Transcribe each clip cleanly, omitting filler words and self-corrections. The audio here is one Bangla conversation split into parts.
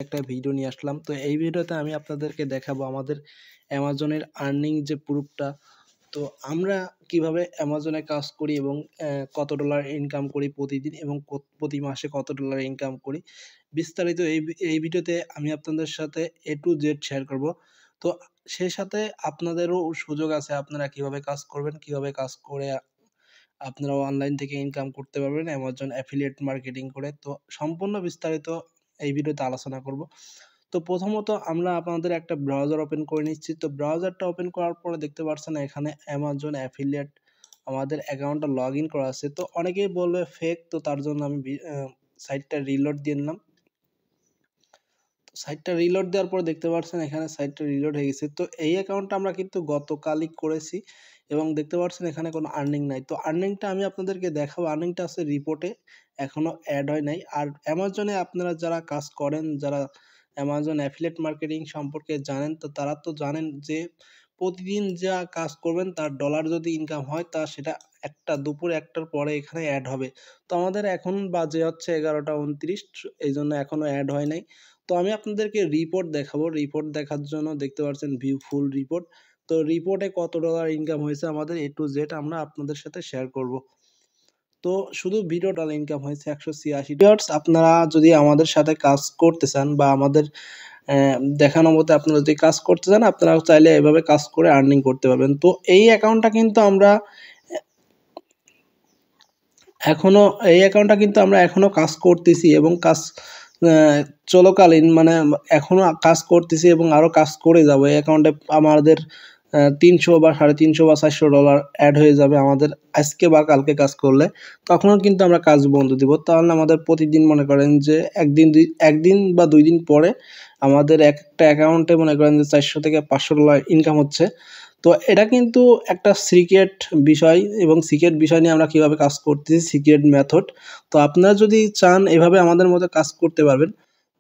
একটা ভিডিও নিয়ে আসলাম। তো এই ভিডিওতে আমি আপনাদেরকে দেখাবো আমাদের অ্যামাজনের আর্নিং যে প্রুফটা। তো আমরা কিভাবে অ্যামাজনে কাজ করি এবং কত ডলার ইনকাম করি প্রতিদিন এবং প্রতি মাসে কত ডলার ইনকাম করি, বিস্তারিত এই ভিডিওতে আমি আপনাদের সাথে A to Z শেয়ার করব। তো সেই সাথে আপনাদেরও সুযোগ আছে, আপনারা কিভাবে কাজ করবেন, কিভাবে কাজ করে আপনারাও অনলাইন থেকে ইনকাম করতে পারবেন অ্যামাজন অ্যাফিলিয়েট মার্কেটিং করে। তো সম্পূর্ণ বিস্তারিত এই ভিডিওতে আলোচনা করব। তো প্রথমত আমরা আপনাদের একটা ব্রাউজার ওপেন করে নিচ্ছি। তো ব্রাউজারটা ওপেন করার পরে দেখতে পাচ্ছেন এখানে অ্যামাজন অ্যাফিলিয়েট আমাদের অ্যাকাউন্টটা লগ ইন করা আছে। তো অনেকেই বলবে ফেক, তো তার জন্য আমি সাইটটা রিলোড দিয়ে নিলাম। সাইটটা রিলোড দেওয়ার পর দেখতে পাচ্ছেন এখানে সাইটটা রিলোড হয়ে গেছে। তো এই অ্যাকাউন্টটা আমরা কিন্তু গতকালই করেছি এবং দেখতে পাচ্ছেন এখানে কোনো আর্নিং নাই। তো আর্নিংটা আমি আপনাদেরকে দেখাবো। আর্নিংটা আছে রিপোর্টে, এখনো অ্যাড হয় নাই। আর অ্যামাজনে আপনারা যারা কাজ করেন, যারা অ্যামাজন অ্যাফিলিয়েট মার্কেটিং সম্পর্কে জানেন, তো তারা তো জানেন যে প্রতিদিন যা কাজ করবেন তার ডলার যদি ইনকাম হয় তা সেটা দুপুর ১টার পরে এখানে অ্যাড হবে। তো আমাদের এখন বাজে হচ্ছে 11টা ২৯, এই জন্য এখনো অ্যাড হয় নাই। তো আমি আপনাদেরকে রিপোর্ট দেখাবো। রিপোর্ট দেখার জন্য দেখতে পাচ্ছেন ভিউ ফুল রিপোর্ট। তো রিপোর্টে কত ডলার ইনকাম হয়েছে আমাদের A to Z আমরা আপনাদের সাথে শেয়ার করব। তো শুধু ভিডিও ডলার ইনকাম হয়েছে 186। আপনারা যদি আমাদের সাথে কাজ করতে চান বা আমাদের দেখানো মতো আপনারা যদি কাজ করতে চান, আপনারা চাইলে এভাবে কাজ করে আর্নিং করতে পারবেন। তো এই অ্যাকাউন্টটা কিন্তু আমরা এখনো কাজ করতেছি এবং কাজ চলাকালীন মানে এখনো কাজ করতেছি এবং আরো কাজ করে যাব। এই অ্যাকাউন্টে আমাদের 300 বা $350 বা $400 অ্যাড হয়ে যাবে আমাদের আজকে বা কালকে কাজ করলে। তখনও কিন্তু আমরা কাজ বন্ধ দিব। তাহলে আমাদের প্রতিদিন মনে করেন যে একদিন বা 2 দিন পরে আমাদের একটা অ্যাকাউন্টে মনে করেন যে $400 থেকে $500 ইনকাম হচ্ছে। তো এটা কিন্তু একটা সিক্রেট বিষয় এবং সিক্রেট বিষয় নিয়ে আমরা কিভাবে কাজ করতেছি, সিক্রেট মেথড। তো আপনারা যদি চান এভাবে আমাদের মতো কাজ করতে পারবেন।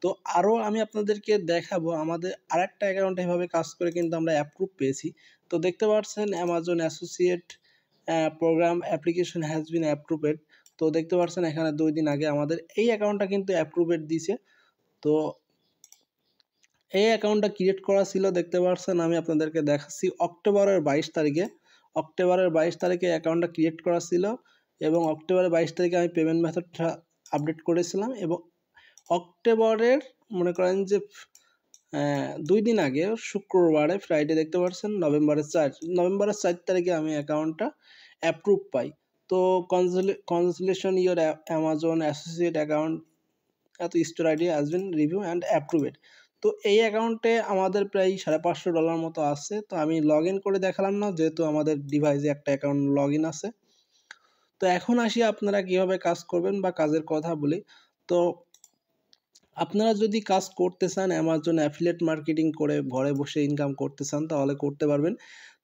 তো আরও আমি আপনাদেরকে দেখাবো আমাদের আরেকটা অ্যাকাউন্টে এভাবে কাজ করে কিন্তু আমরা অ্যাপ্রুভ পেয়েছি। তো দেখতে পাচ্ছেন Amazon associate program application has been approved. তো দেখতে পাচ্ছেন এখানে 2 দিন আগে আমাদের এই অ্যাকাউন্টটা কিন্তু অ্যাপ্রুভড দিছে। তো এই অ্যাকাউন্টটা ক্রিয়েট করা ছিল, দেখতে পাচ্ছেন আমি আপনাদেরকে দেখাচ্ছি অক্টোবরের 22 তারিখে। অক্টোবরের 22 তারিখে অ্যাকাউন্টটা ক্রিয়েট করা ছিল এবং অক্টোবরের 22 তারিখে আমি পেমেন্ট মেথডটা আপডেট করেছিলাম এবং অক্টোবরের মনে করেন যে 2 দিন আগে শুক্রবারে ফ্রাইডে দেখতে পাচ্ছেন নভেম্বরের 4 তারিখে আমি অ্যাকাউন্টটা অ্যাপ্রুভ পাই। তো congratulation your Amazon associate account at store ID has been review and approved. তো এই অ্যাকাউন্টে আমাদের প্রায় $550 মতো আছে। তো আমি লগ ইন করে দেখালাম না, যেহেতু আমাদের ডিভাইসে একটা অ্যাকাউন্ট লগ ইন আছে। তো এখন আসি আপনারা কিভাবে কাজ করবেন বা কাজের কথা বলি। তো আপনারা যদি কাজ করতে চান অ্যামাজন অ্যাফিলিয়েট মার্কেটিং করে ঘরে বসে ইনকাম করতে চান তাহলে করতে পারবেন।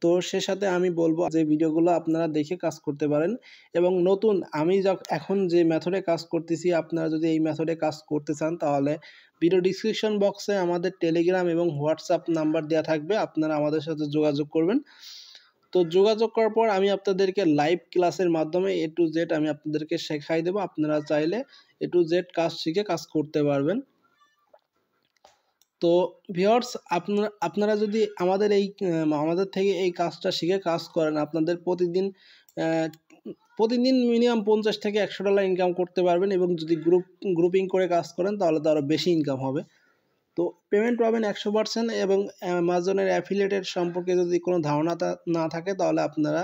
তো সে সাথে আমি বলবো যে ভিডিওগুলো আপনারা দেখে কাজ করতে পারেন এবং নতুন আমি এখন যে মেথডে কাজ করতেছি, আপনারা যদি এই মেথডে কাজ করতে চান তাহলে ভিডিও ডিসক্রিপশন বক্সে আমাদের টেলিগ্রাম এবং হোয়াটসঅ্যাপ নাম্বার দেওয়া থাকবে, আপনারা আমাদের সাথে যোগাযোগ করবেন। তো যোগাযোগ করার পর আমি আপনাদেরকে লাইভ ক্লাসের মাধ্যমে A to Z আমি আপনাদেরকে শেখাই দেবো। আপনারা চাইলে A to Z কাজ শিখে কাজ করতে পারবেন। তো ভিউয়ার্স, আপনারা যদি আমাদের থেকে এই কাজটা শিখে কাজ করেন, আপনাদের প্রতিদিন মিনিমাম $50 থেকে $100 ইনকাম করতে পারবেন এবং যদি গ্রুপিং করে কাজ করেন তাহলে তো আরও বেশি ইনকাম হবে। তো পেমেন্ট পাবেন 100% এবং অ্যামাজনের অ্যাফিলিয়েটের সম্পর্কে যদি কোনো ধারণা না থাকে তাহলে আপনারা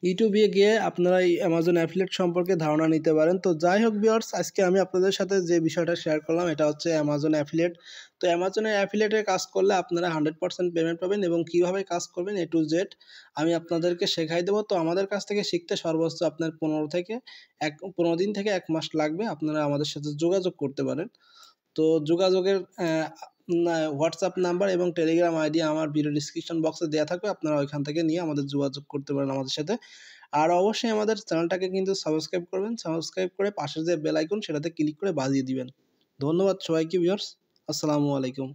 ইউটিউবে গিয়ে আপনারা এই অ্যামাজন অ্যাফিলিয়েট সম্পর্কে ধারণা নিতে পারেন। তো যাই হোক ভিউয়ার্স, আজকে আমি আপনাদের সাথে যে বিষয়টা শেয়ার করলাম এটা হচ্ছে অ্যামাজন অ্যাফিলিয়েট। তো অ্যামাজনের অ্যাফিলিয়েটের কাজ করলে আপনারা 100% পেমেন্ট পাবেন এবং কীভাবে কাজ করবেন A to Z আমি আপনাদেরকে শেখাই দেবো। তো আমাদের কাছ থেকে শিখতে সর্বোচ্চ আপনার 15 দিন থেকে 1 মাস লাগবে। আপনারা আমাদের সাথে যোগাযোগ করতে পারেন। তো যোগাযোগের হোয়াটসঅ্যাপ নাম্বার এবং টেলিগ্রাম আইডি আমার ভিডিও ডিসক্রিপশন বক্সে দেওয়া থাকবে, আপনারা ওইখান থেকে নিয়ে আমাদের যোগাযোগ করতে পারেন আমাদের সাথে। আর অবশ্যই আমাদের চ্যানেলটাকে কিন্তু সাবস্ক্রাইব করবেন, সাবস্ক্রাইব করে পাশের যে বেল আইকন সেটাতে ক্লিক করে বাজিয়ে দিবেন। ধন্যবাদ সবাইকে ভিউয়ার্স, আসসালামু আলাইকুম।